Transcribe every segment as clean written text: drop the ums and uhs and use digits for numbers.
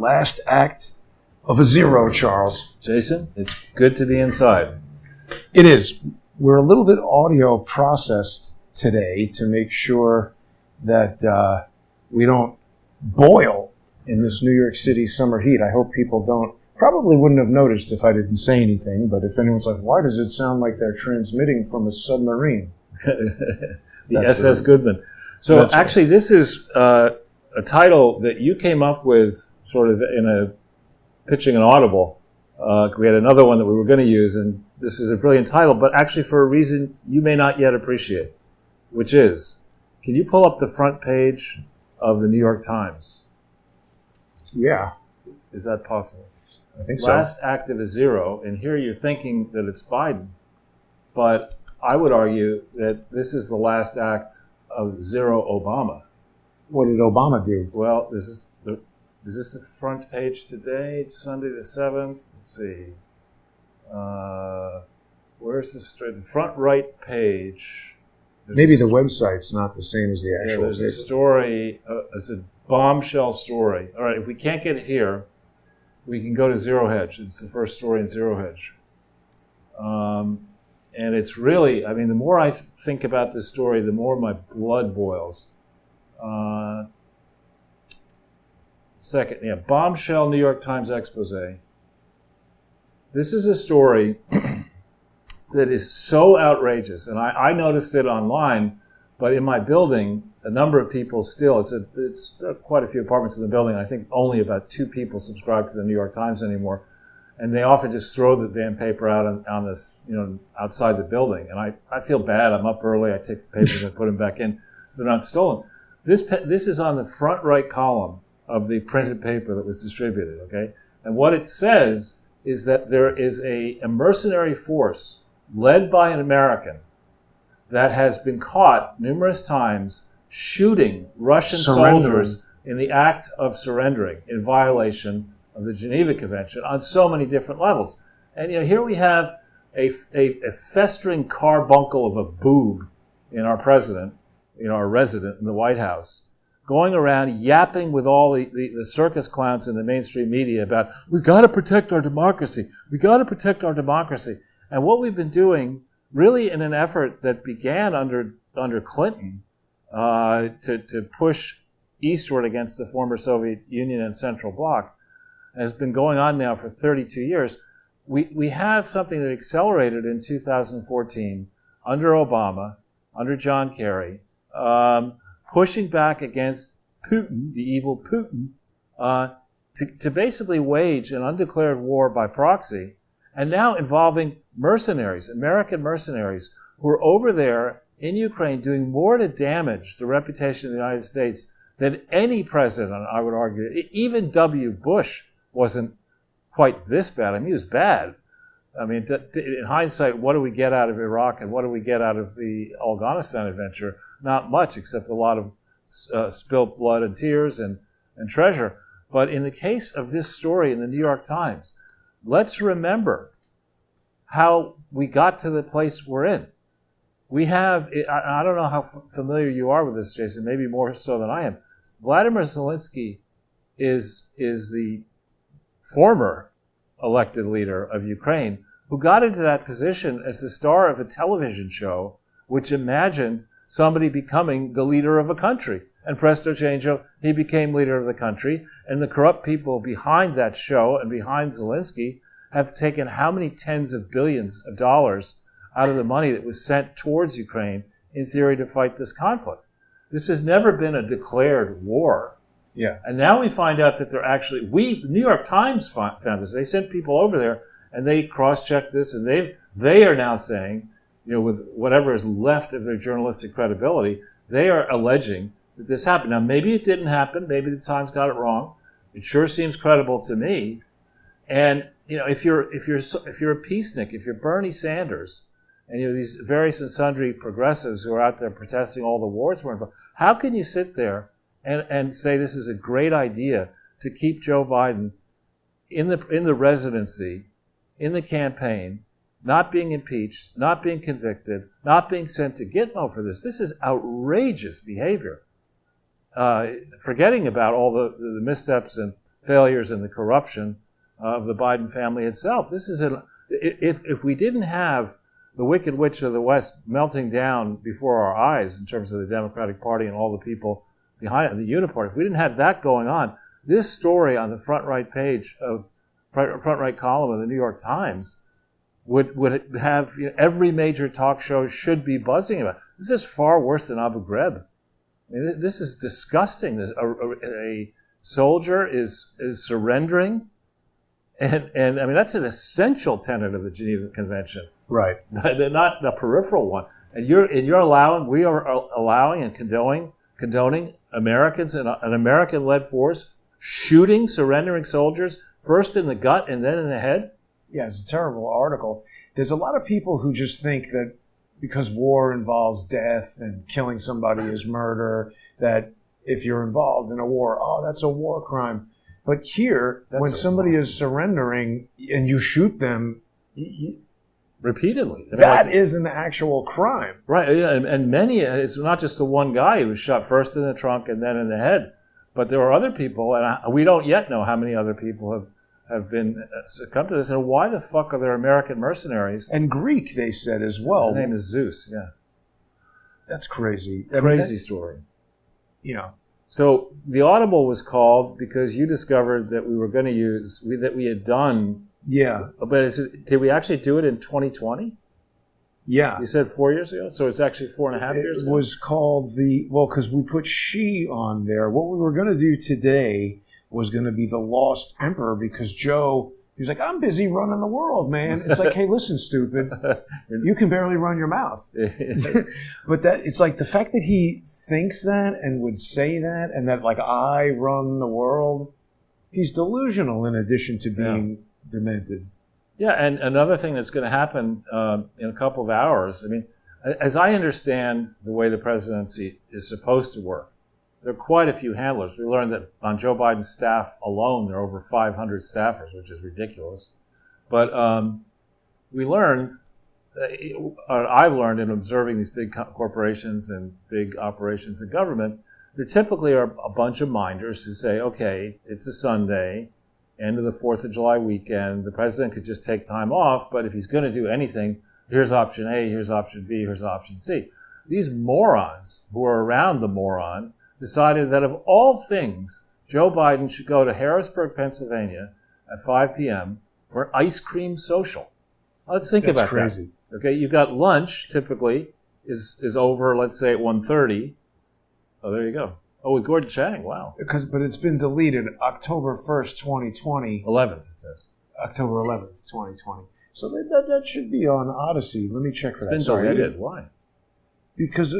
last act of a zero, Charles. Jason, it's good to be inside. It is. We're a little bit audio processed today to make sure that we don't boil in this New York City summer heat. I hope people don't. Probably wouldn't have noticed if I didn't say anything, but if anyone's like, why does it sound like they're transmitting from a submarine? The SS Goodman. So that's actually, right. This is a title that you came up with sort of pitching an audible. We had another one that we were going to use, and this is a brilliant title, but actually for a reason you may not yet appreciate, which is, can you pull up the front page of the New York Times? Yeah. Is that possible? I think so. Last act of a zero, and here you're thinking that it's Biden, but I would argue that this is the last act of zero Obama. What did Obama do? Well, is this the front page today? It's Sunday the 7th. Let's see. Where's the front right page? Maybe the website's not the same as the actual. Yeah, there's a story. It's a bombshell story. All right, if we can't get it here, we can go to Zero Hedge. It's the first story in Zero Hedge. And it's really, I mean, the more I think about this story, the more my blood boils. Bombshell New York Times expose. This is a story that is so outrageous, and I noticed it online, but in my building, a number of people still, it's quite a few apartments in the building, I think only about 2 people subscribe to the New York Times anymore, and they often just throw the damn paper out on this, outside the building, and I feel bad. I'm up early, I take the papers and put them back in so they're not stolen. This is on the front right column of the printed paper that was distributed, okay? And what it says is that there is a mercenary force led by an American that has been caught numerous times shooting Russian soldiers in the act of surrendering in violation of the Geneva Convention on so many different levels. And here we have a festering carbuncle of a boob in our president, our resident in the White House, going around yapping with all the circus clowns in the mainstream media about, we've got to protect our democracy. We've got to protect our democracy. And what we've been doing, really in an effort that began under Clinton to push eastward against the former Soviet Union and Central Bloc, has been going on now for 32 years. We have something that accelerated in 2014 under Obama, under John Kerry, pushing back against Putin, the evil Putin, to basically wage an undeclared war by proxy, and now involving mercenaries, American mercenaries, who are over there in Ukraine doing more to damage the reputation of the United States than any president, I would argue. Even W. Bush wasn't quite this bad. I mean, he was bad. I mean, in hindsight, what do we get out of Iraq and what do we get out of the Afghanistan adventure? Not much, except a lot of spilt blood and tears and treasure. But in the case of this story in the New York Times, let's remember how we got to the place we're in. We have, I don't know how familiar you are with this, Jason, maybe more so than I am. Vladimir Zelensky is the former elected leader of Ukraine who got into that position as the star of a television show which imagined somebody becoming the leader of a country. And presto changeo, he became leader of the country. And the corrupt people behind that show and behind Zelensky have taken how many tens of billions of dollars out of the money that was sent towards Ukraine, in theory, to fight this conflict. This has never been a declared war. Yeah. And now we find out that they're actually, the New York Times found this. They sent people over there and they cross-checked this, and they are now saying, with whatever is left of their journalistic credibility, they are alleging that this happened. Now, maybe it didn't happen. Maybe the Times got it wrong. It sure seems credible to me. And if you're a peacenik, if you're Bernie Sanders, and these various and sundry progressives who are out there protesting all the wars we're involved, how can you sit there and say this is a great idea to keep Joe Biden in the residency, in the campaign, not being impeached, not being convicted, not being sent to Gitmo for this? This is outrageous behavior. Forgetting about all the missteps and failures and the corruption of the Biden family itself. This is if we didn't have the Wicked Witch of the West melting down before our eyes in terms of the Democratic Party and all the people behind it, the Uniparty, if we didn't have that going on, this story on the front right page of front right column of the New York Times would have, every major talk show should be buzzing about. This is far worse than Abu Ghraib. I mean, this is disgusting. A soldier is surrendering, and I mean that's an essential tenet of the Geneva Convention, right? Not a peripheral one. And we are allowing and condoning Americans and an American-led force shooting surrendering soldiers first in the gut and then in the head. Yeah, it's a terrible article. There's a lot of people who just think that because war involves death and killing somebody is murder, that if you're involved in a war, oh, that's a war crime. But here, when somebody is surrendering and you shoot them, repeatedly, that is an actual crime. Right, yeah, and many, it's not just the one guy who was shot first in the trunk and then in the head, but there are other people, and we don't yet know how many other people have been succumbed to this. And why the fuck are there American mercenaries? And Greek, they said as well. His name is Zeus, yeah. That's crazy. Crazy story. Yeah. So the Audible was called because you discovered that we were going to use, that we had done. Yeah. But did we actually do it in 2020? Yeah. You said 4 years ago? So it's actually 4.5 years ago? It was called because we put she on there. What we were going to do today was going to be the Lost Emperor, because Joe, he was like, I'm busy running the world, man. It's like, hey, listen, stupid, you can barely run your mouth. But it's like the fact that he thinks that and would say that, and that, like, I run the world, he's delusional in addition to being demented. Yeah, and another thing that's going to happen in a couple of hours, I mean, as I understand the way the presidency is supposed to work, there are quite a few handlers. We learned that on Joe Biden's staff alone, there are over 500 staffers, which is ridiculous. But we learned, I've learned in observing these big corporations and big operations in government, there typically are a bunch of minders who say, okay, it's a Sunday, end of the 4th of July weekend, the president could just take time off, but if he's going to do anything, here's option A, here's option B, here's option C. These morons who are around the moron decided that of all things, Joe Biden should go to Harrisburg, Pennsylvania at 5 p.m. for an ice cream social. Let's think about crazy. That. Okay, you've got lunch, typically, is over, let's say, at 1:30. Oh, there you go. Oh, with Gordon Chang, wow. But it's been deleted October 1st, 2020. 11th, it says. October 11th, 2020. So that should be on Odyssey. Let me check for that. It's been deleted. Why? Because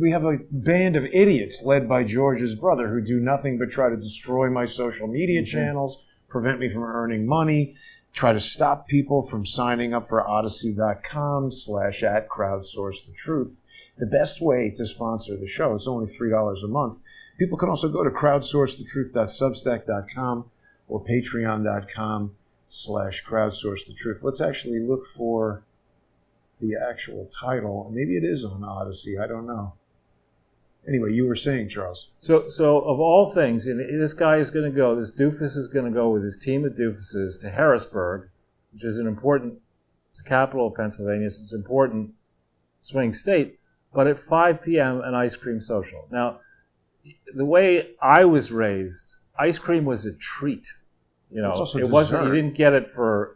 we have a band of idiots led by George's brother who do nothing but try to destroy my social media channels, prevent me from earning money, try to stop people from signing up for odyssey.com/@crowdsourcethetruth. The best way to sponsor the show, it's only $3 a month. People can also go to crowdsourcethetruth.substack.com or patreon.com/crowdsourcethetruth. Let's actually look for the actual title. Maybe it is on Odyssey. I don't know. Anyway, you were saying, Charles. So of all things, this guy is going to go, this doofus is going to go with his team of doofuses to Harrisburg, which is it's the capital of Pennsylvania, so it's an important swing state, but at 5 p.m. an ice cream social. Now, the way I was raised, ice cream was a treat. It wasn't, you didn't get it for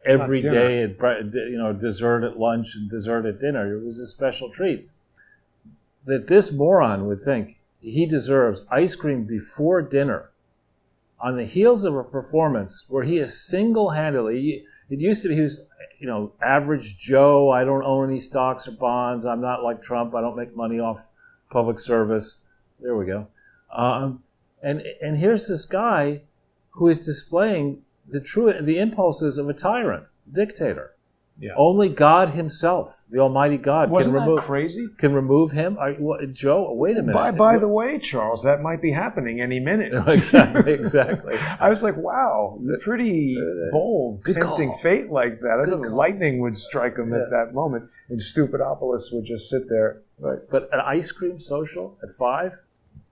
every day, dessert at lunch and dessert at dinner. It was a special treat. That this moron would think he deserves ice cream before dinner on the heels of a performance where he is single-handedly, it used to be he was, average Joe, I don't own any stocks or bonds, I'm not like Trump, I don't make money off public service. There we go. And here's this guy who is displaying the impulses of a tyrant, dictator. Yeah. Only God Himself, the Almighty God, can remove him. Joe, wait a minute. By the way, Charles, that might be happening any minute. Exactly. I was like, wow, pretty bold, tempting fate like that. I thought lightning would strike him at that moment, and Stupidopolis would just sit there. Right. But an ice cream social at 5?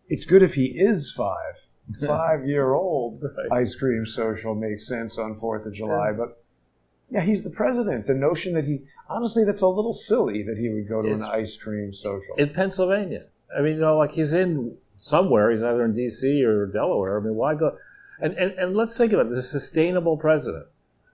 It's good if he is 5. 5-year-old Right. ice cream social makes sense on 4th of July, but yeah, he's the president. The notion that honestly, that's a little silly that he would go to an ice cream social. In Pennsylvania. I mean, like he's in somewhere. He's either in D.C. or Delaware. I mean, why go? And let's think about it. The sustainable president,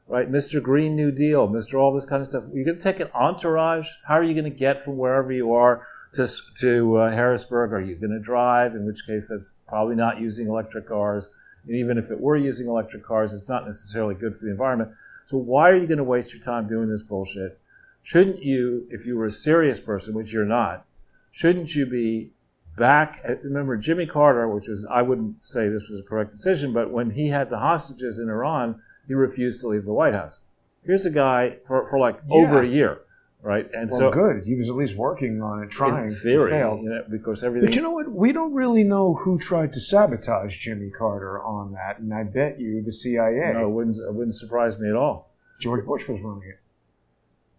right? Mr. Green New Deal, Mr. all this kind of stuff. You're going to take an entourage. How are you going to get from wherever you are to Harrisburg? Are you going to drive? In which case, that's probably not using electric cars. And even if it were using electric cars, it's not necessarily good for the environment. So why are you going to waste your time doing this bullshit? Shouldn't you, if you were a serious person, which you're not, shouldn't you be back at, remember Jimmy Carter, which was, I wouldn't say this was a correct decision, but when he had the hostages in Iran, he refused to leave the White House. Here's a guy for over a year, right? And well, so good. He was at least working on it, trying. In theory, failed. Because everything. But you know what? We don't really know who tried to sabotage Jimmy Carter on that, and I bet you the CIA. No, it wouldn't surprise me at all. George Bush was running it.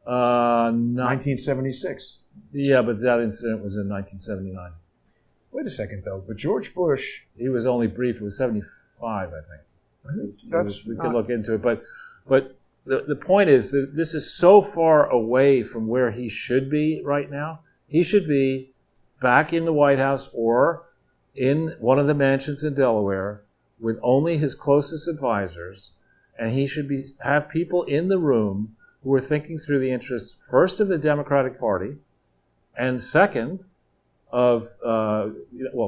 1976. Yeah, but that incident was in 1979. Wait a second, though. But George Bush, he was only brief. It was 75, I think. We could look into it, but the point is that this is so far away from where he should be right now. He should be back in the White House or in one of the mansions in Delaware with only his closest advisors, and he should have people in the room who are thinking through the interests, first of the Democratic Party, and second of,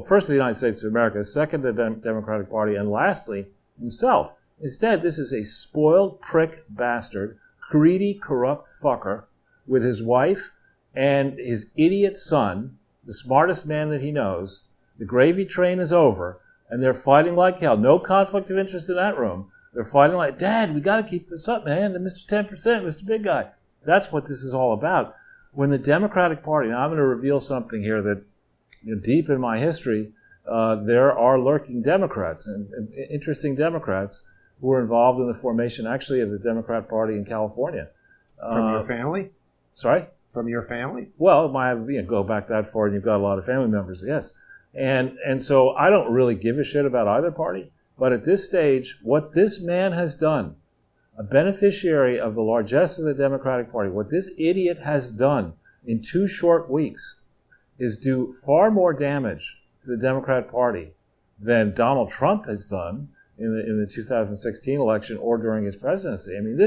first of the United States of America, second of the Democratic Party, and lastly, himself. Instead, this is a spoiled prick bastard, greedy, corrupt fucker with his wife and his idiot son, the smartest man that he knows. The gravy train is over, and they're fighting like hell. No conflict of interest in that room. They're fighting like, Dad, we got to keep this up, man. The Mr. 10%, Mr. Big Guy. That's what this is all about. When the Democratic Party, now I'm going to reveal something here that, deep in my history, there are lurking Democrats and interesting Democrats who were involved in the formation, actually, of the Democrat Party in California. From your family? Sorry? From your family? Well, it might have, go back that far, and you've got a lot of family members, yes. And so I don't really give a shit about either party. But at this stage, what this man has done, a beneficiary of the largesse of the Democratic Party, what this idiot has done in 2 short weeks is do far more damage to the Democratic Party than Donald Trump has done in the 2016 election or during his presidency. I mean,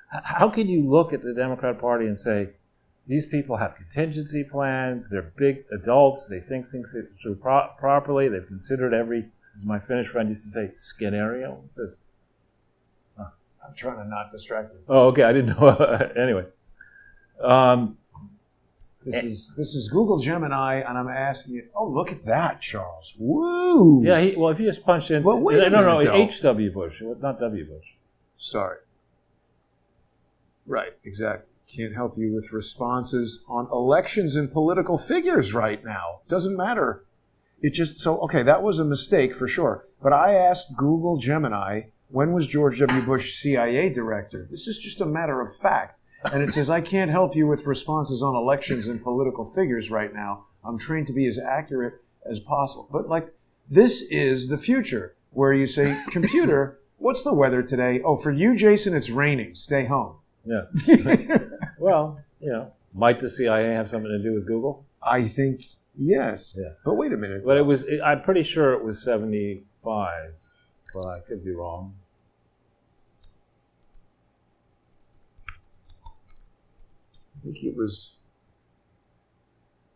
how can you look at the Democratic Party and say, these people have contingency plans, they're big adults, they think things through properly, they've considered every, as my Finnish friend used to say, scenario. What's this? I'm trying to not distract you. Oh, okay, I didn't know. Anyway. This is Google Gemini, and I'm asking you, oh, look at that, Charles. Woo! Yeah, if you just punch in... Well, wait a minute, though. H.W. Bush, not W. Bush. Sorry. Right, exactly. Can't help you with responses on elections and political figures right now. Doesn't matter. Okay, that was a mistake for sure. But I asked Google Gemini, when was George W. Bush CIA director? This is just a matter of fact. And it says, I can't help you with responses on elections and political figures right now. I'm trained to be as accurate as possible. But this is the future, where you say, computer, what's the weather today? Oh, for you, Jason, it's raining. Stay home. Yeah. Well, might the CIA have something to do with Google? I think yes. Yeah. But wait a minute. But I'm pretty sure it was 75, but I could be wrong. I think it was.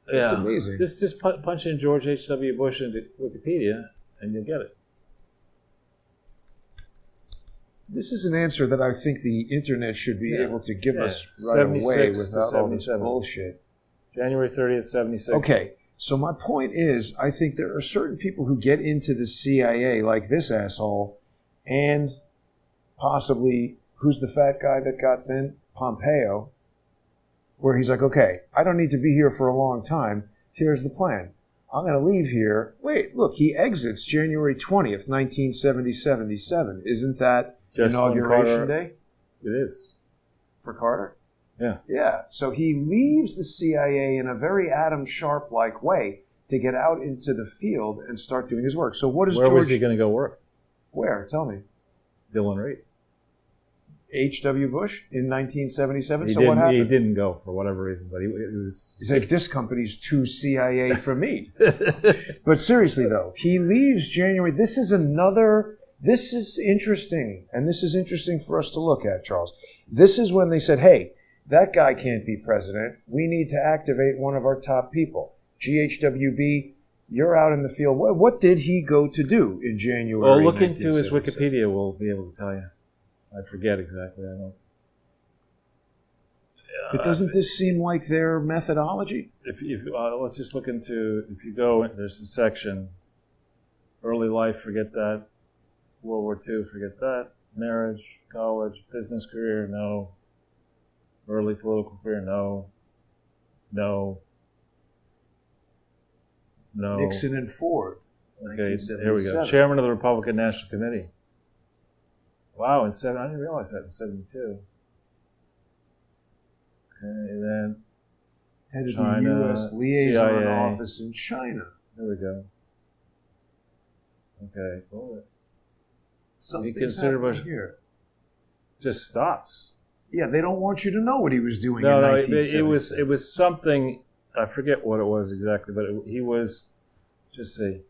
It's amazing. Just punch in George H.W. Bush into Wikipedia, and you'll get it. This is an answer that I think the internet should be able to give us right away without all this bullshit. January 30th, 76. Okay, so my point is, I think there are certain people who get into the CIA, like this asshole, and possibly, who's the fat guy that got thin? Pompeo, where he's like, okay, I don't need to be here for a long time. Here's the plan. I'm going to leave here. Wait, look, he exits January 20th, 1977. Isn't that just Inauguration Day? It is. For Carter? Yeah. Yeah. So he leaves the CIA in a very Adam Sharp-like way, to get out into the field and start doing his work. So what is Where George? was he going to go work? Where? Tell me. Dillon Reed. H.W. Bush in 1977. He So didn't, what happened? He didn't go for whatever reason, but it was. He's like, this company's too CIA for me. But seriously, though, he leaves January. This is interesting. And this is interesting for us to look at, Charles. This is when they said, hey, that guy can't be president. We need to activate one of our top people. GHWB, you're out in the field. What did he go to do in January? Well, look into his 1977? Wikipedia. We'll be able to tell you. I forget exactly. I don't. But doesn't this seem like their methodology? If let's just look into. If you go, there's a section. Early life, forget that. World War II, forget that. Marriage, college, business career, no. Early political career, no. Nixon and Ford. Okay, here we go. Chairman of the Republican National Committee. Wow, I didn't realize that in 72. Okay, then Head of China, the U.S. liaison CIA. office in China. There we go. Okay. Something's He considered happening Bush here. just stops. Yeah, they don't want you to know what he was doing No, in no, 1970. it was something. I forget what it was exactly, but he was. Just see.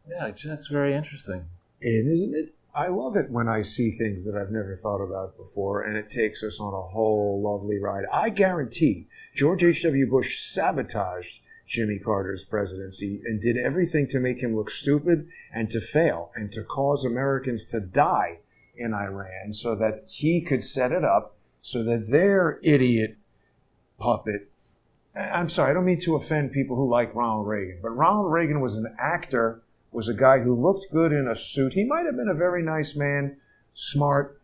Yeah, that's very interesting. And isn't it? I love it when I see things that I've never thought about before, and it takes us on a whole lovely ride. I guarantee George H.W. Bush sabotaged Jimmy Carter's presidency and did everything to make him look stupid and to fail and to cause Americans to die in Iran so that he could set it up so that their idiot puppet. I'm sorry, I don't mean to offend people who like Ronald Reagan, but Ronald Reagan was an actor, was a guy who looked good in a suit. He might have been a very nice man, smart,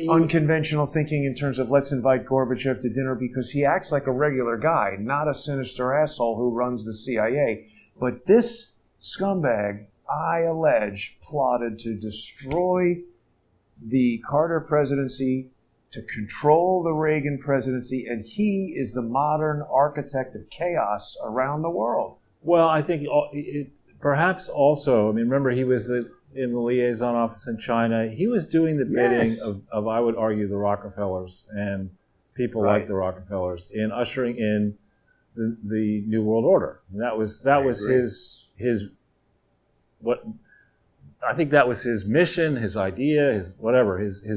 unconventional thinking in terms of let's invite Gorbachev to dinner because he acts like a regular guy, not a sinister asshole who runs the CIA. But this scumbag, I allege, plotted to destroy the Carter presidency, to control the Reagan presidency, and he is the modern architect of chaos around the world. Well, I think perhaps also, I mean, remember he was in the liaison office in China. He was doing the bidding of, I would argue, the Rockefellers and people like the Rockefellers in ushering in the New World Order. And that was his what. I think that was his mission, his idea, his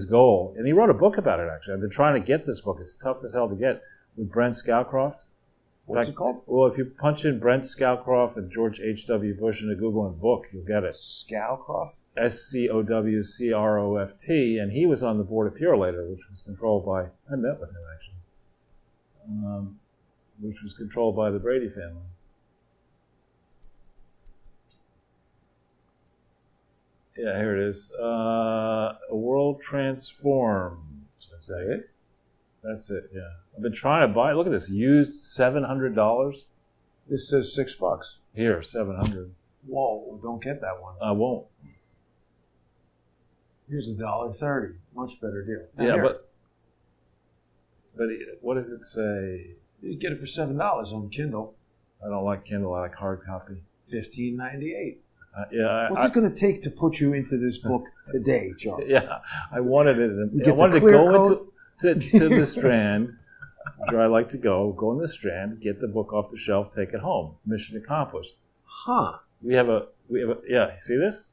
goal. And he wrote a book about it, actually. I've been trying to get this book. It's tough as hell to get, with Brent Scowcroft. What's it called? Well, if you punch in Brent Scowcroft and George H.W. Bush into Google and book, you'll get it. Scowcroft? Scowcroft. And he was on the board of Purelator, which was controlled by, I met with him, actually, which was controlled by the Brady family. Yeah, here it is. A World Transformed. Is that it? That's it, yeah. I've been trying to buy it. Look at this. Used $700. This says $6. Here, $700. Whoa, don't get that one. I won't. Here's $1.30. Much better deal. Now Yeah, here, but what does it say? you get it for $7 on Kindle. I don't like Kindle. I like hard copy. $15.98. What's it going to take to put you into this book today, John? Yeah, I wanted it. I wanted to go into the Strand, where I like to go in the Strand, get the book off the shelf, take it home. Mission accomplished. Huh. We have a see this?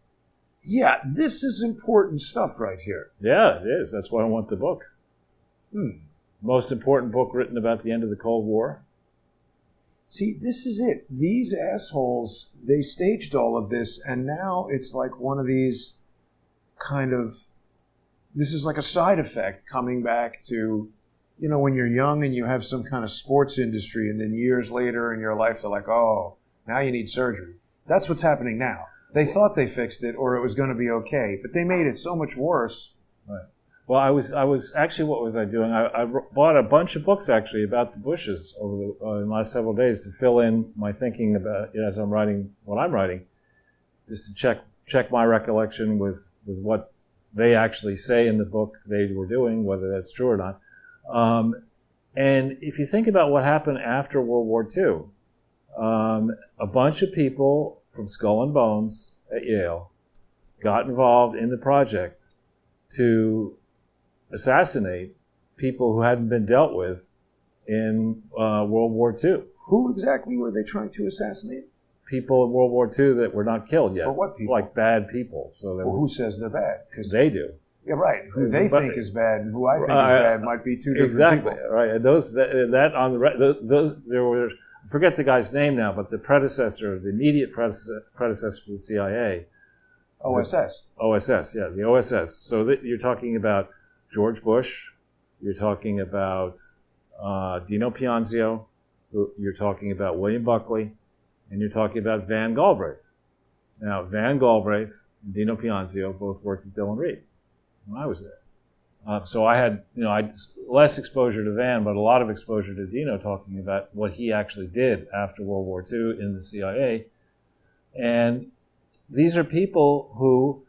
Yeah, this is important stuff right here. Yeah, it is. That's why I want the book. Most important book written about the end of the Cold War. See, this is it. These assholes, they staged all of this, and now it's like one of these this is like a side effect coming back to, when you're young and you have some kind of sports industry, and then years later in your life, they're like, oh, now you need surgery. That's what's happening now. They thought they fixed it or it was going to be okay, but they made it so much worse. Right. Well, I was actually, what was I doing? I bought a bunch of books, actually, about the Bushes over in the last several days to fill in my thinking about, as I'm writing what I'm writing, just to check my recollection with what they actually say in the book they were doing, whether that's true or not. And if you think about what happened after World War II, a bunch of people from Skull and Bones at Yale got involved in the project to assassinate people who hadn't been dealt with in World War II. Who exactly were they trying to assassinate? People in World War II that were not killed yet. Or what people? Like bad people. So who says they're bad? Because they do. Yeah, right. Who they think is bad and who I think is bad might be two different people. Right. And there were, forget the guy's name now, but the immediate predecessor to the CIA. OSS. OSS, yeah, the OSS. So you're talking about George Bush, you're talking about Dino Pianzio, you're talking about William Buckley, and you're talking about Van Galbraith. Now, Van Galbraith and Dino Pianzio both worked at Dillon Reed when I was there. So I had, less exposure to Van, but a lot of exposure to Dino, talking about what he actually did after World War II in the CIA. And these are people who,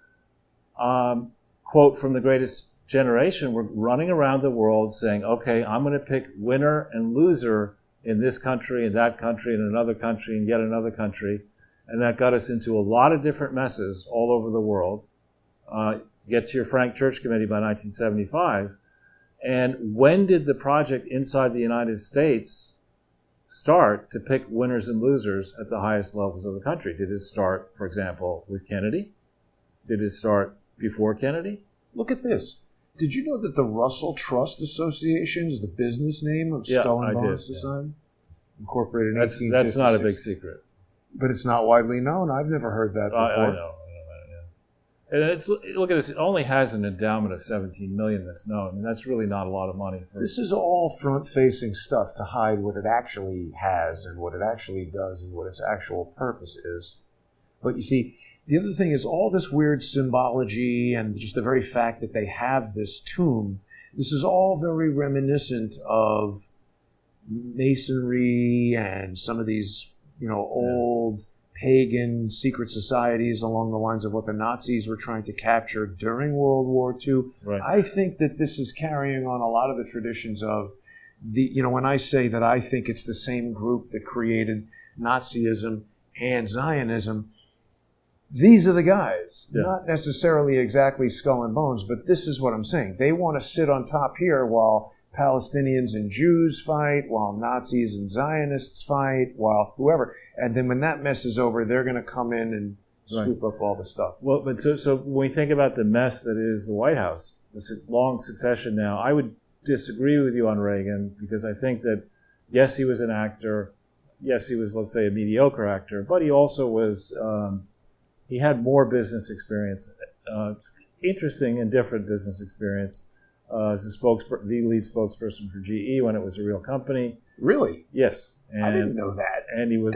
quote from The Greatest Generation, were running around the world saying, okay, I'm going to pick winner and loser in this country and that country and another country and yet another country. And that got us into a lot of different messes all over the world. Get to your Frank Church Committee by 1975. And when did the project inside the United States start to pick winners and losers at the highest levels of the country? Did it start, for example, with Kennedy? Did it start before Kennedy? Look at this. Did you know that the Russell Trust Association is the business name of Skull and Bones Society? Yeah. Incorporated in 1856. That's not a big secret. But it's not widely known. I've never heard that before. I know. And look at this. It only has an endowment of $17 million that's known. I mean, that's really not a lot of money. This is all front-facing stuff to hide what it actually has and what it actually does and what its actual purpose is. But you see, the other thing is all this weird symbology and just the very fact that they have this tomb. This is all very reminiscent of Masonry and some of these, old pagan secret societies along the lines of what the Nazis were trying to capture during World War II. Right. I think that this is carrying on a lot of the traditions of when I say that I think it's the same group that created Nazism and Zionism, these are the guys, not necessarily exactly Skull and Bones, but this is what I'm saying. They want to sit on top here while Palestinians and Jews fight, while Nazis and Zionists fight, while whoever. And then when that mess is over, they're going to come in and scoop up all the stuff. Well, but so when we think about the mess that is the White House, this long succession now, I would disagree with you on Reagan because I think that, yes, he was an actor. Yes, he was, let's say, a mediocre actor, but he also was, he had more business experience, interesting and different business experience. As the lead spokesperson for GE when it was a real company. Really? Yes. I didn't know that. And he was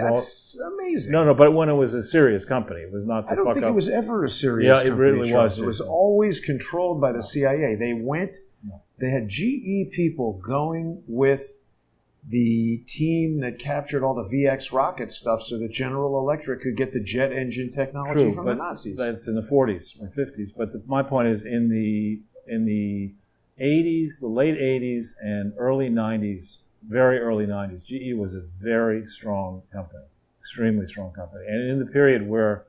amazing. No, but when it was a serious company, it was not to fuck up. I don't think it was ever a serious company. Yeah, it really was. It was always controlled by the CIA. They had GE people going with the team that captured all the VX rocket stuff so that General Electric could get the jet engine technology from the Nazis. That's in the 40s or 50s. But my point is in the 80s, the late 80s and early 90s, very early 90s, GE was a very strong company, extremely strong company. And in the period where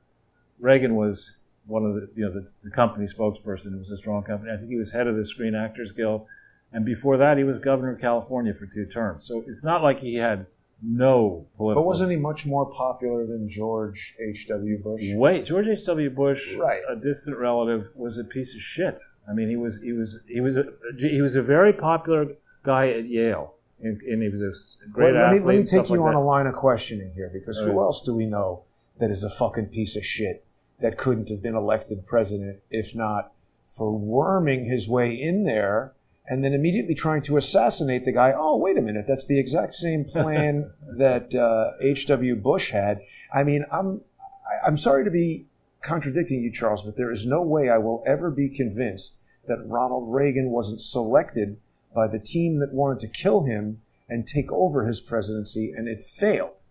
Reagan was one of the company spokesperson, it was a strong company. I think he was head of the Screen Actors Guild. And before that, he was governor of California for 2 terms. So it's not like he had no political... But wasn't he much more popular than George H.W. Bush? George H.W. Bush, right, a distant relative, was a piece of shit. I mean, he was a very popular guy at Yale, and he was a great athlete. Let me take you on a line of questioning here, because who else do we know that is a fucking piece of shit that couldn't have been elected president if not for worming his way in there and then immediately trying to assassinate the guy? Oh, wait a minute, that's the exact same plan that H.W. Bush had. I mean, I'm sorry to be contradicting you, Charles, but there is no way I will ever be convinced that Ronald Reagan wasn't selected by the team that wanted to kill him and take over his presidency, and it failed.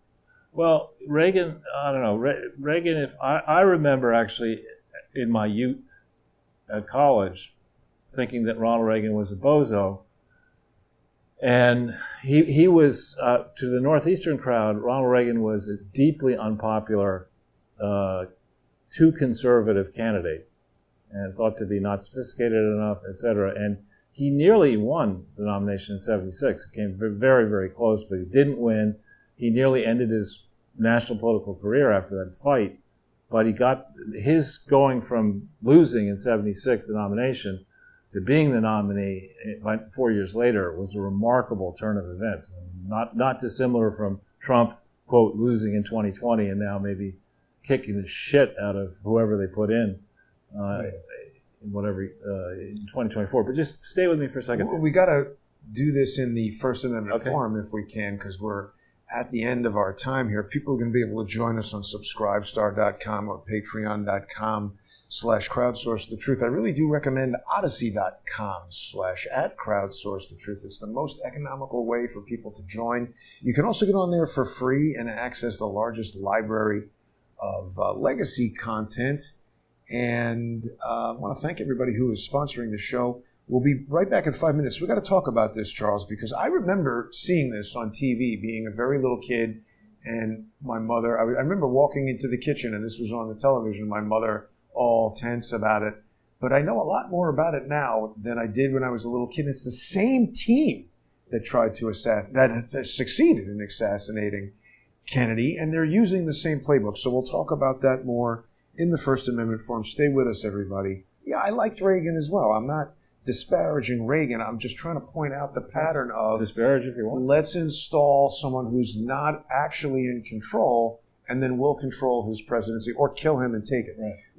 Well, Reagan, I don't know. Reagan, if I remember actually in my youth at college thinking that Ronald Reagan was a bozo, And he was, to the Northeastern crowd, Ronald Reagan was a deeply unpopular, too conservative candidate and thought to be not sophisticated enough, et cetera. And he nearly won the nomination in 76. It came very, very close, but he didn't win. He nearly ended his national political career after that fight. But he got his going from losing in 76, the nomination, to being the nominee 4 years later was a remarkable turn of events. Not dissimilar from Trump, quote, losing in 2020 and now maybe kicking the shit out of whoever they put in in 2024. But just stay with me for a second. We got to do this in the First Amendment form if we can, because we're at the end of our time here. People are going to be able to join us on subscribestar.com or patreon.com/crowdsourcethetruth. I really do recommend odyssey.com/@crowdsourcethetruth. It's the most economical way for people to join. You can also get on there for free and access the largest library of legacy content. And I want to thank everybody who is sponsoring the show. We'll be right back in 5 minutes. We've got to talk about this, Charles, because I remember seeing this on TV, being a very little kid, and my mother, I remember walking into the kitchen, and this was on the television, my mother all tense about it. But I know a lot more about it now than I did when I was a little kid. It's the same team that tried to that succeeded in assassinating Kennedy, and they're using the same playbook. So we'll talk about that more in the First Amendment form. Stay with us, everybody. Yeah, I liked Reagan as well. I'm not disparaging Reagan. I'm just trying to point out the pattern of disparage if you want. Let's install someone who's not actually in control, and then we'll control his presidency or kill him and take it. Right.